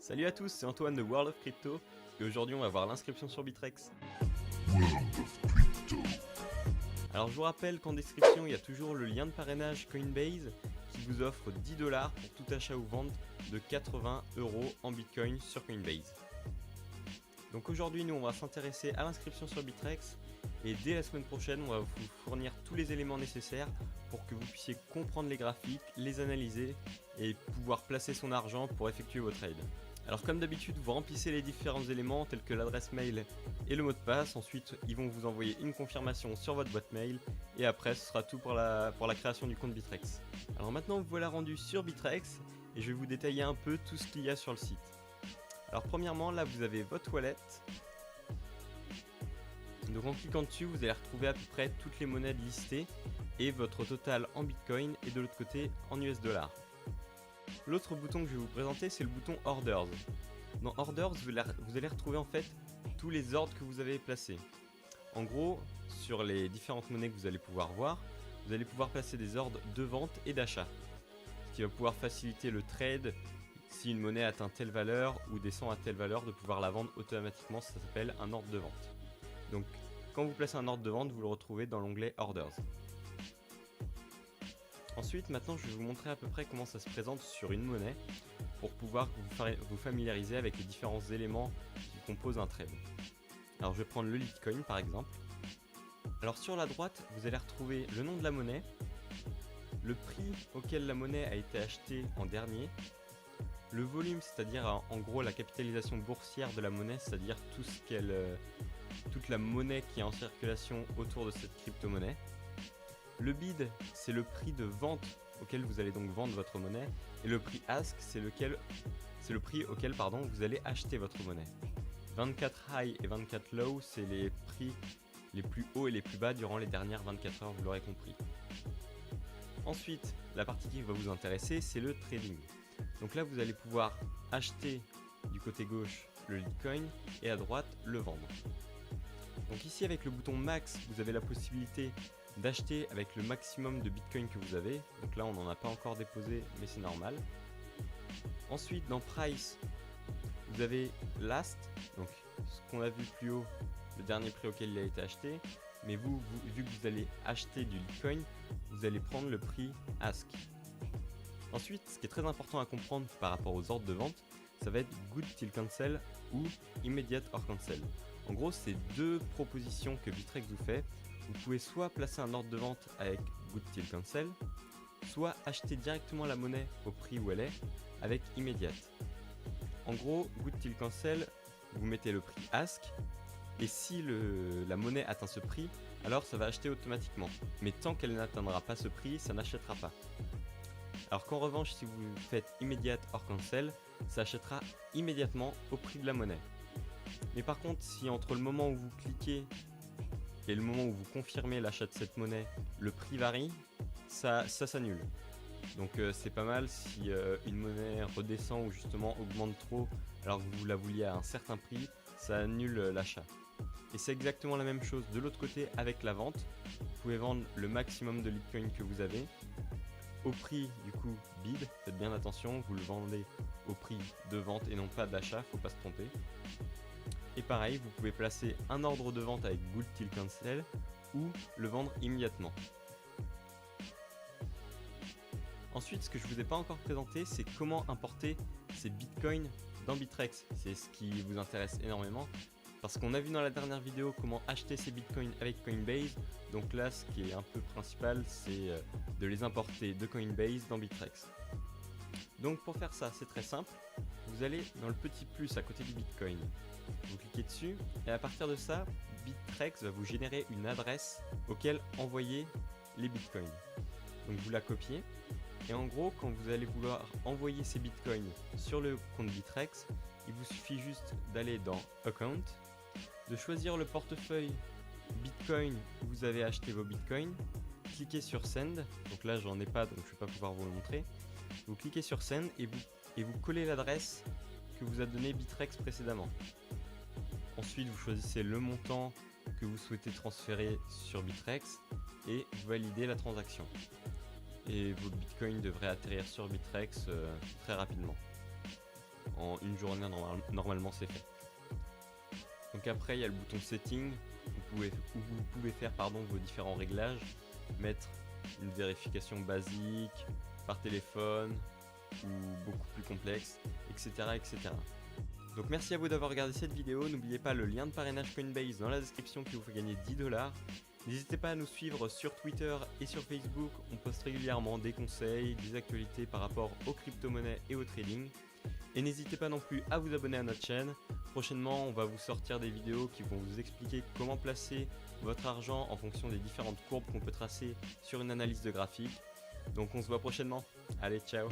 Salut à tous, c'est Antoine de World of Crypto et aujourd'hui on va voir l'inscription sur Bittrex. Alors je vous rappelle qu'en description il y a toujours le lien de parrainage Coinbase qui vous offre 10$ pour tout achat ou vente de 80 € en Bitcoin sur Coinbase. Donc aujourd'hui nous on va s'intéresser à l'inscription sur Bittrex et dès la semaine prochaine on va vous fournir tous les éléments nécessaires pour que vous puissiez comprendre les graphiques, les analyser et pouvoir placer son argent pour effectuer vos trades. Alors comme d'habitude, vous remplissez les différents éléments tels que l'adresse mail et le mot de passe. Ensuite, ils vont vous envoyer une confirmation sur votre boîte mail. Et après, ce sera tout pour la création du compte Bittrex. Alors maintenant, vous voilà rendu sur Bittrex et je vais vous détailler un peu tout ce qu'il y a sur le site. Alors premièrement, là, vous avez votre wallet. Donc en cliquant dessus, vous allez retrouver à peu près toutes les monnaies listées et votre total en Bitcoin et de l'autre côté en US dollars. L'autre bouton que je vais vous présenter, c'est le bouton Orders. Dans Orders, vous allez retrouver en fait tous les ordres que vous avez placés. En gros, sur les différentes monnaies que vous allez pouvoir voir, vous allez pouvoir placer des ordres de vente et d'achat. Ce qui va pouvoir faciliter le trade si une monnaie atteint telle valeur ou descend à telle valeur, de pouvoir la vendre automatiquement, ça s'appelle un ordre de vente. Donc quand vous placez un ordre de vente, vous le retrouvez dans l'onglet Orders. Ensuite, maintenant, je vais vous montrer à peu près comment ça se présente sur une monnaie pour pouvoir vous familiariser avec les différents éléments qui composent un trade. Alors, je vais prendre le Litecoin par exemple. Alors, sur la droite, vous allez retrouver le nom de la monnaie, le prix auquel la monnaie a été achetée en dernier, le volume, c'est-à-dire en gros la capitalisation boursière de la monnaie, c'est-à-dire toute la monnaie qui est en circulation autour de cette crypto-monnaie. Le bid, c'est le prix de vente auquel vous allez donc vendre votre monnaie, et le prix ask, c'est le prix auquel vous allez acheter votre monnaie. 24 high et 24 low, c'est les prix les plus hauts et les plus bas durant les dernières 24 heures, vous l'aurez compris. Ensuite, la partie qui va vous intéresser, c'est le trading. Donc là, vous allez pouvoir acheter du côté gauche le Litecoin et à droite le vendre. Donc ici, avec le bouton max, vous avez la possibilité d'acheter avec le maximum de Bitcoin que vous avez. Donc là on n'en a pas encore déposé, mais c'est normal. Ensuite dans Price, vous avez Last, donc ce qu'on a vu plus haut, le dernier prix auquel il a été acheté. Mais vu que vous allez acheter du Bitcoin, vous allez prendre le prix Ask. Ensuite, ce qui est très important à comprendre par rapport aux ordres de vente, ça va être Good Till Cancel ou Immediate or Cancel. En gros, c'est deux propositions que Bittrex vous fait. Vous pouvez soit placer un ordre de vente avec Good Till Cancel, soit acheter directement la monnaie au prix où elle est avec Immediate. En gros, Good Till Cancel, vous mettez le prix Ask, et si la monnaie atteint ce prix, alors ça va acheter automatiquement. Mais tant qu'elle n'atteindra pas ce prix, ça n'achètera pas. Alors qu'en revanche, si vous faites Immediate or Cancel, ça achètera immédiatement au prix de la monnaie. Mais par contre, si entre le moment où vous cliquez et le moment où vous confirmez l'achat de cette monnaie, le prix varie, ça s'annule. Donc c'est pas mal si une monnaie redescend ou justement augmente trop alors que vous la vouliez à un certain prix, ça annule l'achat. Et c'est exactement la même chose de l'autre côté avec la vente. Vous pouvez vendre le maximum de Litecoin que vous avez au prix du coup bid, faites bien attention, vous le vendez au prix de vente et non pas d'achat, faut pas se tromper. Et pareil, vous pouvez placer un ordre de vente avec Good Till Cancel ou le vendre immédiatement. Ensuite, ce que je ne vous ai pas encore présenté, c'est comment importer ces bitcoins dans Bittrex. C'est ce qui vous intéresse énormément parce qu'on a vu dans la dernière vidéo comment acheter ces bitcoins avec Coinbase. Donc là, ce qui est un peu principal, c'est de les importer de Coinbase dans Bittrex. Donc pour faire ça, c'est très simple. Vous allez dans le petit plus à côté du bitcoin. Vous cliquez dessus et à partir de ça, Bittrex va vous générer une adresse auquel envoyer les bitcoins. Donc vous la copiez et en gros quand vous allez vouloir envoyer ces bitcoins sur le compte Bittrex, il vous suffit juste d'aller dans Account, de choisir le portefeuille Bitcoin où vous avez acheté vos bitcoins, cliquez sur Send, donc là j'en ai pas donc je ne vais pas pouvoir vous le montrer, vous cliquez sur Send et vous collez l'adresse que vous a donné Bittrex précédemment. Ensuite, vous choisissez le montant que vous souhaitez transférer sur Bittrex et vous validez la transaction. Et vos bitcoins devraient atterrir sur Bittrex très rapidement. en une journée normalement c'est fait. Donc après il y a le bouton setting où vous pouvez faire vos différents réglages, mettre une vérification basique par téléphone ou beaucoup plus complexe, etc. etc. Donc merci à vous d'avoir regardé cette vidéo, n'oubliez pas le lien de parrainage Coinbase dans la description qui vous fait gagner 10$. N'hésitez pas à nous suivre sur Twitter et sur Facebook, on poste régulièrement des conseils, des actualités par rapport aux crypto-monnaies et au trading. Et n'hésitez pas non plus à vous abonner à notre chaîne. Prochainement, on va vous sortir des vidéos qui vont vous expliquer comment placer votre argent en fonction des différentes courbes qu'on peut tracer sur une analyse de graphique. Donc on se voit prochainement. Allez, ciao!